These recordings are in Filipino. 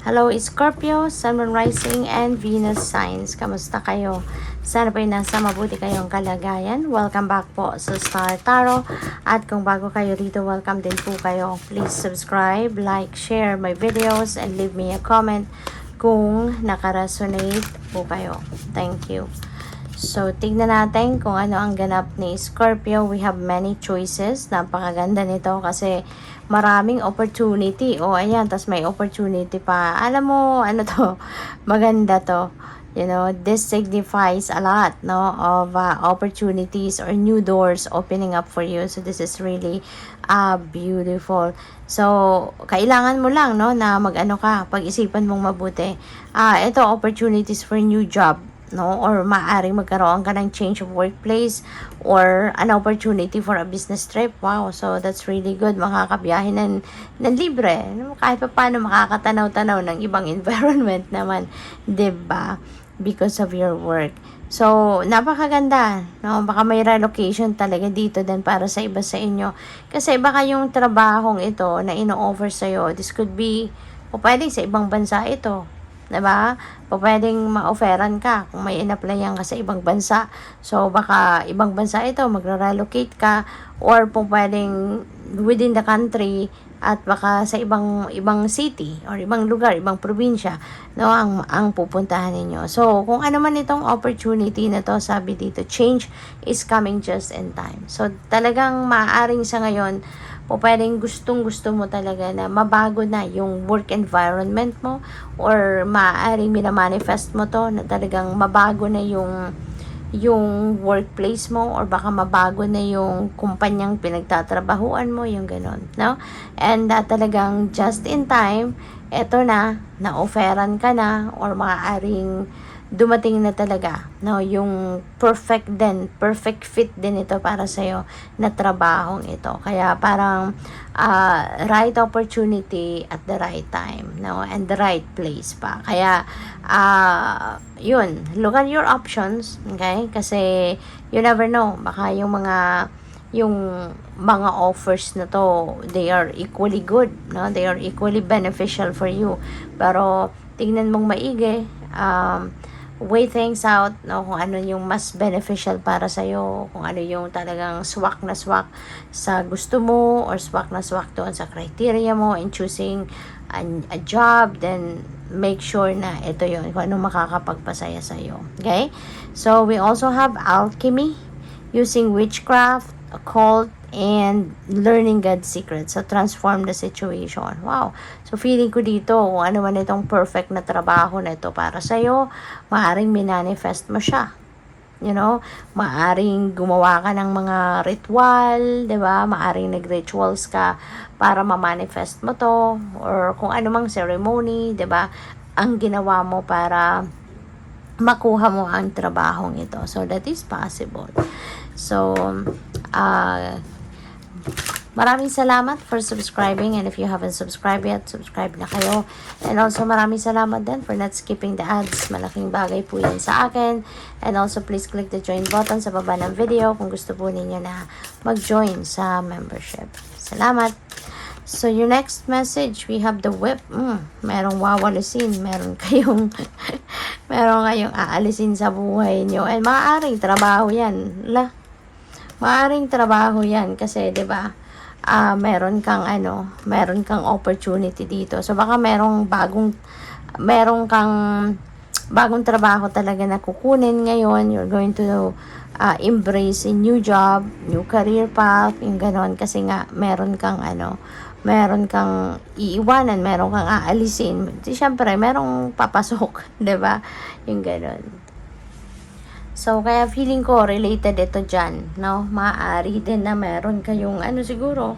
Hello Scorpio, Sun, Moon, Rising, and Venus signs. Kamusta kayo? Sana po'y nasa mabuti kayong kalagayan. Welcome back po sa Star Tarot. At kung bago kayo rito, welcome din po kayo. Please subscribe, like, share my videos, and leave me a comment kung nakaresonate po kayo. Thank you. So, tignan natin kung ano ang ganap ni Scorpio. We have many choices. Napakaganda nito kasi maraming opportunity. O, ayan, tas may opportunity pa. Alam mo, ano to, maganda to. You know, this signifies a lot, no, of opportunities or new doors opening up for you. So, this is really beautiful. So, kailangan mo lang, no, na mag-ano ka, pag-isipan mong mabuti. Ito, opportunities for new job, no, or maaring magkaroon ka ng change of workplace or an opportunity for a business trip. Wow, so that's really good. Makakabiyahe ng libre, kahit pa paano makakatanaw-tanaw ng ibang environment naman, 'di ba, because of your work. So, napakaganda, no? Baka may relocation talaga dito din para sa iba sa inyo. Kasi baka yung trabahong ito na ino-offer sa'yo, this could be, o pwedeng sa ibang bansa ito, diba? O pwedeng ma-offeran ka kung may in-applyan ka sa ibang bansa. So, baka ibang bansa ito, magre-relocate ka, or kung pwedeng within the country, at baka sa ibang city or ibang lugar, ibang probinsya, no, ang pupuntahan ninyo. So, kung ano man itong opportunity na to, sabi dito, change is coming just in time. So, talagang maaaring sa ngayon, o pwedeng gustong-gusto mo talaga na mabago na yung work environment mo, or maaaring minamanifest mo to na talagang mabago na yung workplace mo, or baka mabago na yung kumpanyang pinagtatrabahuan mo, yung ganon, no? And talagang just in time, eto na-offeran ka na, or maaaring dumating na talaga, no, yung perfect fit din ito para sa'yo na trabahong ito. Kaya parang right opportunity at the right time, no, and the right place pa. Kaya yun, look at your options, okay? Kasi you never know, baka yung mga offers na to, they are equally good, no, they are equally beneficial for you. Pero tingnan mong maigi, weigh things out, no, kung ano yung mas beneficial para sa'yo, kung ano yung talagang swak na swak sa gusto mo, or swak na swak doon sa criteria mo in choosing a job. Then make sure na ito yun, kung ano makakapagpasaya sa'yo. Okay? So, we also have alchemy, using witchcraft, occult, and learning God's secrets. So, transform the situation. Wow. So, feeling ko dito, kung ano man itong perfect na trabaho na ito para sa'yo, maaaring minanifest mo siya. You know, maaring gumawa ka ng mga ritual, 'di ba? Maaring nag-rituals ka para ma-manifest mo 'to, or kung ano mang ceremony, 'di ba? Ang ginawa mo para makuha mo ang trabahong ito. So that is possible. So maraming salamat for subscribing, and if you haven't subscribed yet, subscribe na kayo. And also maraming salamat din for not skipping the ads. Malaking bagay po yan sa akin. And also please click the join button sa baba ng video kung gusto po ninyo na mag-join sa membership. Salamat! So your next message, we have the whip. Merong wawalisin, meron kayong aalisin sa buhay nyo. And maaaring trabaho yan. Maaring trabaho yan kasi 'di ba? Meron kang opportunity dito. So baka meron kang bagong trabaho talaga na kukunin ngayon. You're going to embrace a new job, new career path, yung ganon, kasi nga meron kang iiwanan, meron kang aalisin. Siyempre, merong papasok, 'di ba? Yung ganon. So, kaya feeling ko related ito dyan, no? Maaari din na meron kayong, siguro,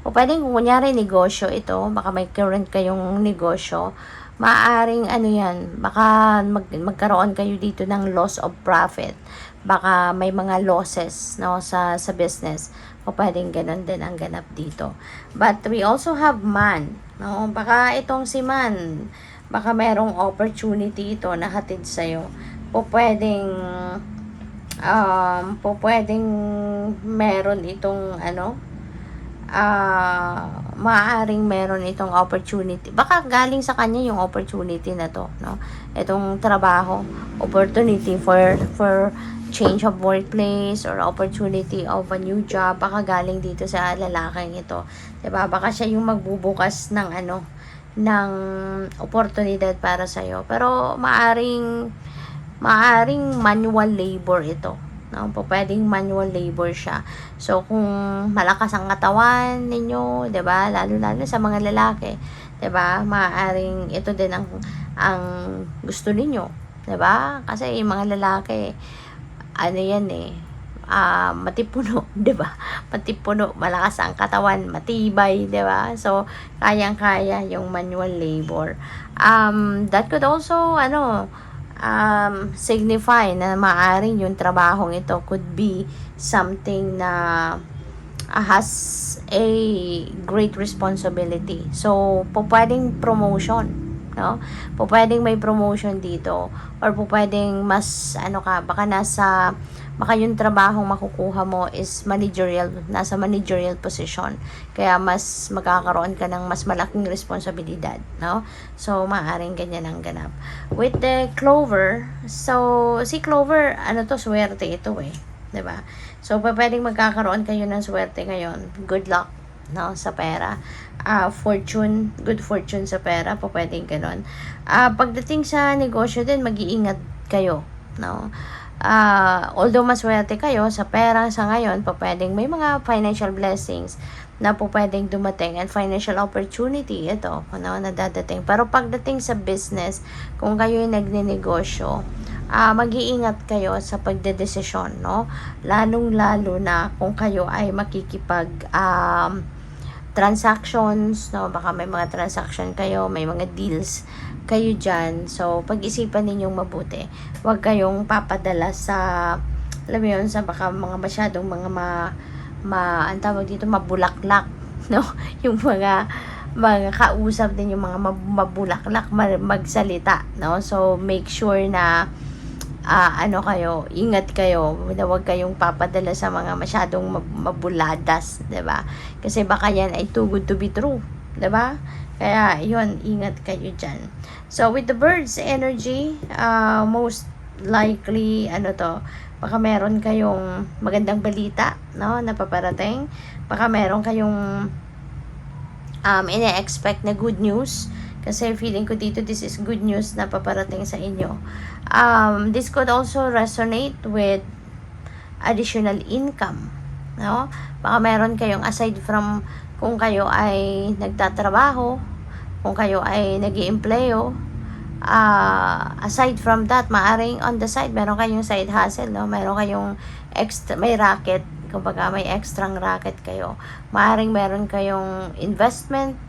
o pwedeng kung kunyari negosyo ito, baka may current kayong negosyo, maaaring yan, baka magkaroon kayo dito ng loss of profit. Baka may mga losses, no, sa business. O pwedeng ganun din ang ganap dito. But we also have man, no? Baka itong si man, baka merong opportunity ito na hatid sa'yo. Pwedeng meron itong maaaring meron itong opportunity. Baka galing sa kanya yung opportunity na to, no? Itong trabaho, opportunity for change of workplace or opportunity of a new job, baka galing dito sa lalaking ito. 'Di ba? Baka siya yung magbubukas ng ng oportunidad para sa iyo. Pero maaring manual labor ito. No, pwedeng manual labor siya. So kung malakas ang katawan ninyo, 'di ba? Lalo sa mga lalaki, 'di ba? Maaring ito din ang gusto ninyo, 'di ba? Kasi yung mga lalaki, ano yan matipuno, 'di ba? Matipuno, malakas ang katawan, matibay, 'di ba? So kayang-kaya yung manual labor. That could also signify na maaaring yung trabahong ito could be something na has a great responsibility. So, pwedeng promotion, no? Pwedeng may promotion dito, or pwedeng mas baka yung trabahong makukuha mo is nasa managerial position. Kaya mas magkakaroon ka ng mas malaking responsibilidad, no? So, maaaring ganyan ang ganap. With the Clover, so, si Clover, swerte ito 'di ba? So, pwedeng magkakaroon kayo ng swerte ngayon. Good luck, no, sa pera. Good fortune sa pera, pwedeng ganoon. Pagdating sa negosyo din, mag-iingat kayo, no? Although maswerte kayo sa pera sa ngayon, pwedeng may mga financial blessings na pwedeng dumating and financial opportunity ito, na dadating. Pero pagdating sa business, kung kayo ay nagnenegosyo, mag-iingat kayo sa pagdedesisyon, no? Lalong-lalo na kung kayo ay makikipag transactions, no? Baka may mga transaction kayo, may mga deals kayo dyan. So, pag-isipan ninyong mabuti. Huwag kayong papadala sa, alam mo yun, sa baka mga masyadong mga ang tawag dito, mabulaklak, no? Yung mga kausap din, yung mga mabulaklak magsalita, no? So, make sure na ingat kayo, na huwag kayong papadala sa mga masyadong mabuladas, 'di ba? Kasi baka yan ay too good to be true, 'di ba? Kaya yun, ingat kayo diyan. So with the birds energy, most likely baka meron kayong magandang balita, no, na paparating. Baka meron kayong ine-expect na good news. Kasi feeling ko dito, this is good news na paparating sa inyo. This could also resonate with additional income, no? Baka meron kayong, aside from kung kayo ay nagtatrabaho, kung kayo ay nag-iempleyo, aside from that, maaring on the side, meron kayong side hustle, no? Meron kayong may racket, kumbaga may extra racket kayo. Maaring meron kayong investment,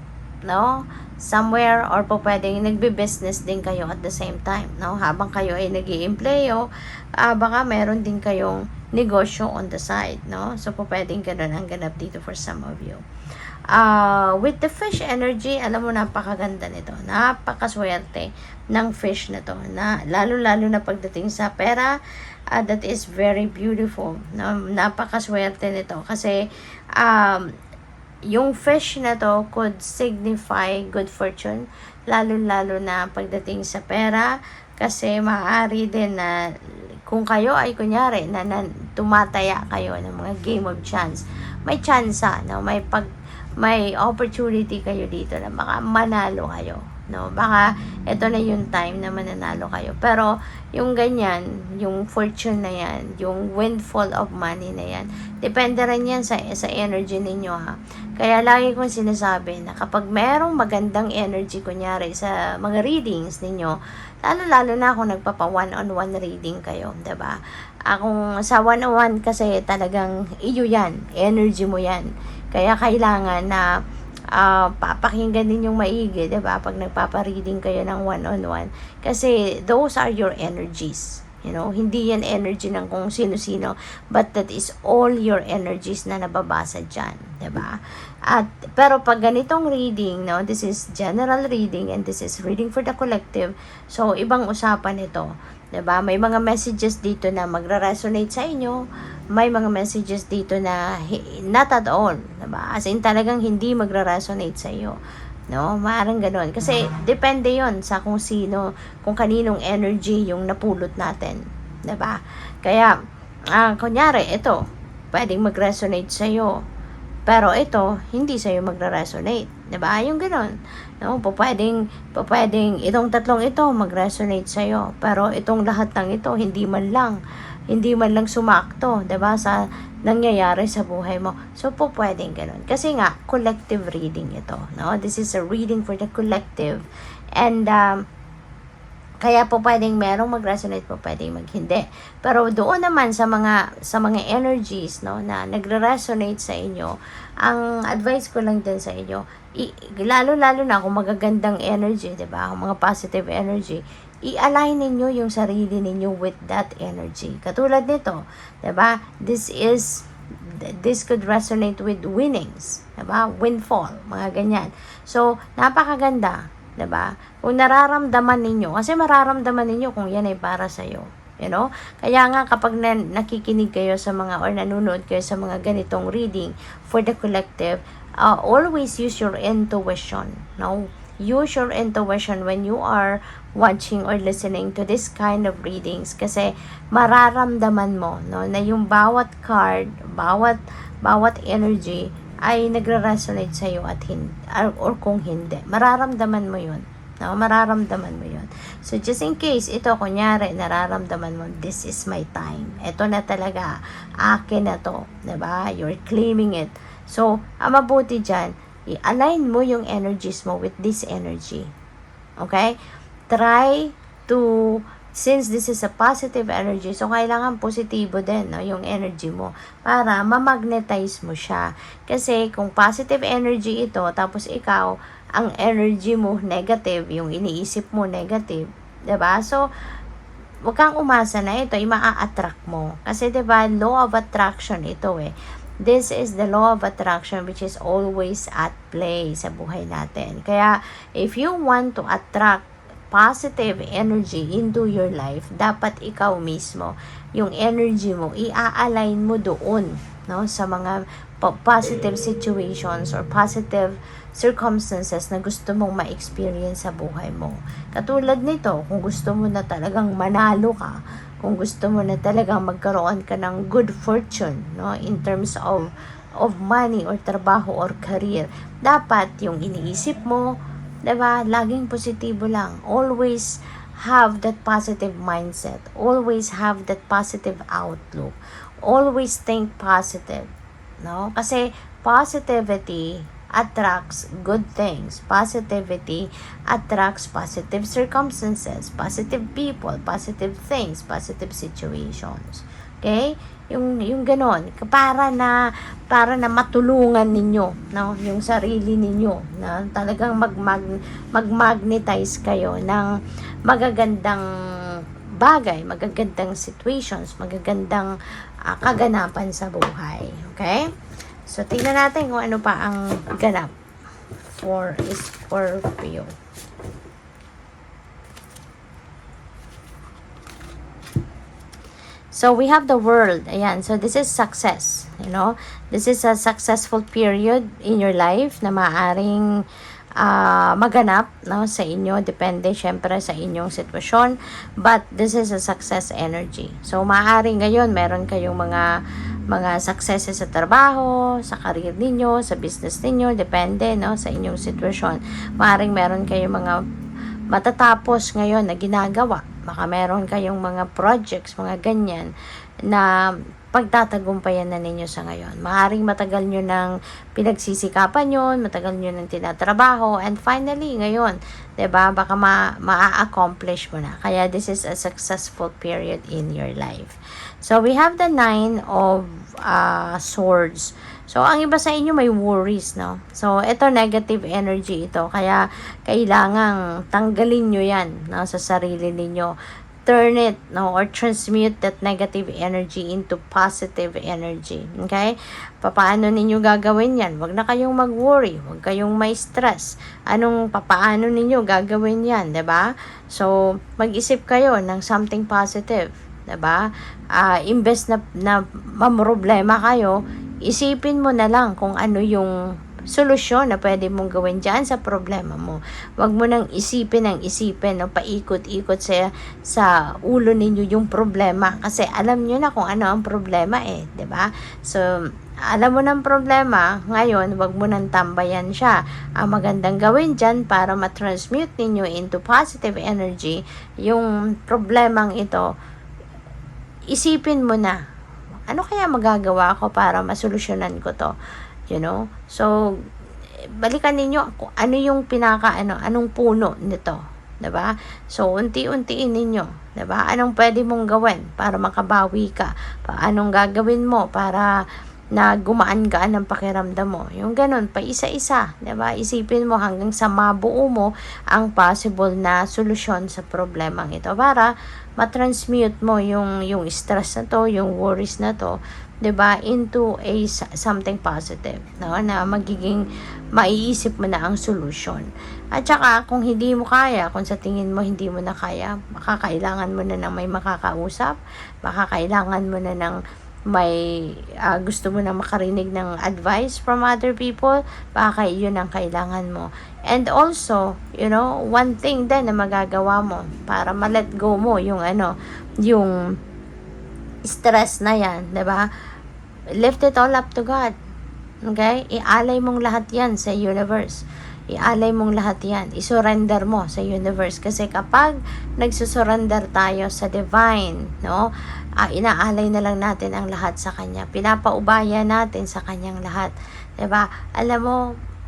no, somewhere, or pwedeng nagbe-business din kayo at the same time, no? Habang kayo ay nag-iempleyo, baka meron din kayong negosyo on the side, no? So pwedeng ganun ang ganap dito for some of you. With the fish energy, alam mo, napakaganda nito, napakaswerte ng fish na to, na lalo na pagdating sa pera, that is very beautiful, no? Napakaswerte nito kasi yung fish na to could signify good fortune, lalo na pagdating sa pera, kasi maaari din na kung kayo ay kunyari na tumataya kayo ng mga game of chance, may chance, no, may opportunity kayo dito na baka manalo kayo, no? Baka ito na yung time na mananalo kayo. Pero yung ganyan, yung fortune na yan, yung windfall of money na yan, depende rin yan sa energy ninyo, ha. Kaya lagi kong sinasabi na kapag merong magandang energy, kunyari sa mga readings ninyo, lalo na kung nagpapa one-on-one reading kayo, 'di ba? Kung sa one-on-one kasi talagang iyo yan, energy mo yan. Kaya kailangan na papakinggan din yung maigi, 'di ba? Pag nagpapa-reading kayo ng one-on-one, kasi those are your energies. You know, hindi yan energy ng kung sino-sino, but that is all your energies na nababasa dyan, 'di ba? Pero pag ganitong reading, no, this is general reading and this is reading for the collective. So ibang usapan ito, 'di ba? May mga messages dito na magre-resonate sa inyo, may mga messages dito na not at all, diba? As in talagang hindi magra-resonate sa iyo. No, maaaring ganoon. Kasi depende 'yon sa kung sino, kung kaninong energy yung napulot natin, 'di ba? Kaya kunyari ito, pwedeng mag-resonate sa iyo. Pero ito, hindi sa iyo magre-resonate, 'di ba? Yung ganoon. No, pwedeng itong tatlong ito mag-resonate sa iyo, pero itong lahat ng ito hindi man lang sumakto, 'di ba, sa nangyayari sa buhay mo. So pwedeng ganoon. Kasi nga collective reading ito, no? This is a reading for the collective. And kaya pwedeng merong mag-resonate, pwedeng hindi. Pero doon naman sa mga energies, no, na nagre-resonate sa inyo, ang advice ko lang din sa inyo, lalo na kung magagandang energy, 'di ba? Kung mga positive energy, i-align ninyo yung sarili ninyo with that energy. Katulad nito, 'di ba? This could resonate with winnings, 'di ba? Windfall, mga ganyan. So, napakaganda, 'di ba? Kung nararamdaman ninyo, kasi mararamdaman ninyo kung yan ay para sa iyo. You know? Kaya nga kapag nakikinig kayo sa mga or nanonood kayo sa mga ganitong reading for the collective, always use your intuition. No? Use your intuition when you are watching or listening to this kind of readings, kasi mararamdaman mo, no, na yung bawat card, bawat energy ay nagre-resonate sa iyo at or kung hindi, mararamdaman mo 'yun. No, mararamdaman mo 'yun. So just in case ito kunyari nararamdaman mo, this is my time. Ito na talaga, akin na 'to, 'di ba? You're claiming it. So, ang mabuti diyan, i-align mo yung energies mo with this energy. Okay? Try to, since this is a positive energy, so kailangan positibo din, no, yung energy mo para ma-magnetize mo siya. Kasi kung positive energy ito, tapos ikaw, ang energy mo negative, yung iniisip mo negative, 'di ba? So, wag kang umasa na ito, i-maa-attract mo. Kasi 'di ba, law of attraction ito eh. This is the law of attraction which is always at play sa buhay natin. Kaya, if you want to attract positive energy into your life, dapat ikaw mismo, yung energy mo, i-align mo doon, no, sa mga positive situations or positive circumstances na gusto mong ma-experience sa buhay mo. Katulad nito, kung gusto mo na talagang manalo ka, kung gusto mo na talagang magkaroon ka ng good fortune, no, in terms of money or trabaho or career, dapat yung iniisip mo, 'di ba, laging positibo lang. Always have that positive mindset. Always have that positive outlook. Always think positive, no? Kasi positivity attracts good things. Positivity attracts positive circumstances, positive people, positive things, positive situations. Okay? Yung ganon, para na matulungan ninyo, no, yung sarili ninyo na talagang mag-magnetize kayo ng magagandang bagay, magagandang situations, magagandang kaganapan sa buhay. Okay? So, tingnan natin kung ano pa ang ganap for Scorpio. So, we have the World. Ayan. So, this is success. You know? This is a successful period in your life na maaaring maganap, no, sa inyo. Depende, syempre, sa inyong sitwasyon. But, this is a success energy. So, maaaring ngayon, meron kayong mga successes sa trabaho, sa career ninyo, sa business ninyo, depende, no, sa inyong sitwasyon. Maaaring meron kayong mga matatapos ngayon na ginagawa. Baka meron kayong mga projects, mga ganyan, na pagtatagumpayan na ninyo sa ngayon. Maaaring matagal nyo nang pinagsisikapan yun, matagal nyo nang tinatrabaho, and finally, ngayon, 'di ba, baka ma-accomplish mo na. Kaya this is a successful period in your life. So, we have the 9 of Swords. So, ang iba sa inyo may worries, no? So, ito negative energy ito. Kaya, kailangang tanggalin nyo yan, no, sa sarili ninyo. Turn it, no, or transmute that negative energy into positive energy. Okay? Paano ninyo gagawin yan? Huwag na kayong mag-worry. Huwag kayong may stress. Paano ninyo gagawin yan? 'Di ba? So, mag-isip kayo ng something positive. 'Diba? Imbes na mamroblema kayo, isipin mo na lang kung ano yung solusyon na pwede mong gawin dyan sa problema mo. Huwag mo nang isipin no, paikot-ikot sa ulo ninyo yung problema. Kasi alam nyo na kung ano ang problema eh, 'di ba? So, alam mo ng problema, ngayon, wag mo nang tambayan siya. Ang magandang gawin dyan para matransmute ninyo into positive energy, yung problemang ito, isipin mo na, ano kaya magagawa ko para masolusyonan ko to? You know? So, balikan ninyo kung ano yung anong puno nito. 'Di ba? So, unti-untiin ninyo. 'Di ba? Anong pwede mong gawin para makabawi ka? Anong gagawin mo para na gumaan-gaan ang pakiramdam mo. Yung ganun, pa isa-isa, 'di ba? Isipin mo hanggang sa mabuo mo ang possible na solusyon sa problemang ito para matransmute mo yung stress na to, yung worries na to, 'di ba, into something positive, no? Na magiging maiisip mo na ang solusyon. At saka kung hindi mo kaya, kung sa tingin mo hindi mo na kaya, baka kailangan mo na ng may makakausap, baka kailangan mo na ng may gusto mo na makarinig ng advice from other people, baka yun ang kailangan mo. And also, you know, one thing din na magagawa mo para ma-let go mo yung yung stress na yan, 'di ba? Lift it all up to God. Okay? Ialay mong lahat yan sa universe. Ialay mong lahat yan. I-surrender mo sa universe. Kasi kapag nagsusurrender tayo sa divine, no? Inaalay na lang natin ang lahat sa Kanya. Pinapaubaya natin sa Kanyang lahat. 'Di ba? Alam mo,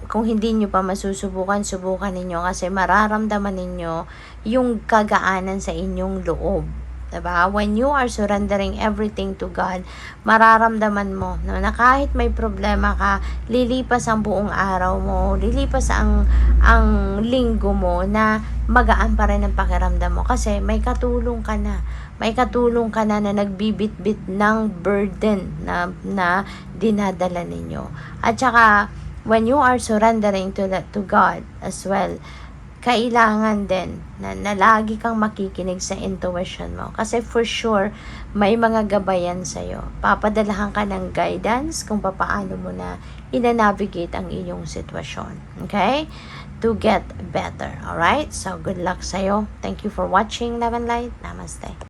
kung hindi nyo pa masusubukan, subukan ninyo kasi mararamdaman ninyo yung kagaanan sa inyong loob. 'Diba? When you are surrendering everything to God, mararamdaman mo no, na kahit may problema ka, lilipas ang buong araw mo, lilipas ang linggo mo na magaan pa rin ang pakiramdam mo kasi may katulong ka na. May katulong ka na nagbibitbit ng burden na dinadala ninyo. At saka, when you are surrendering to God as well, kailangan din na lagi kang makikinig sa intuition mo. Kasi for sure, may mga gabayan sa'yo. Papadalahan ka ng guidance kung paano mo na ina-navigate ang iyong sitwasyon. Okay? To get better. Alright? So, good luck sa'yo. Thank you for watching, Love and Light. Namaste.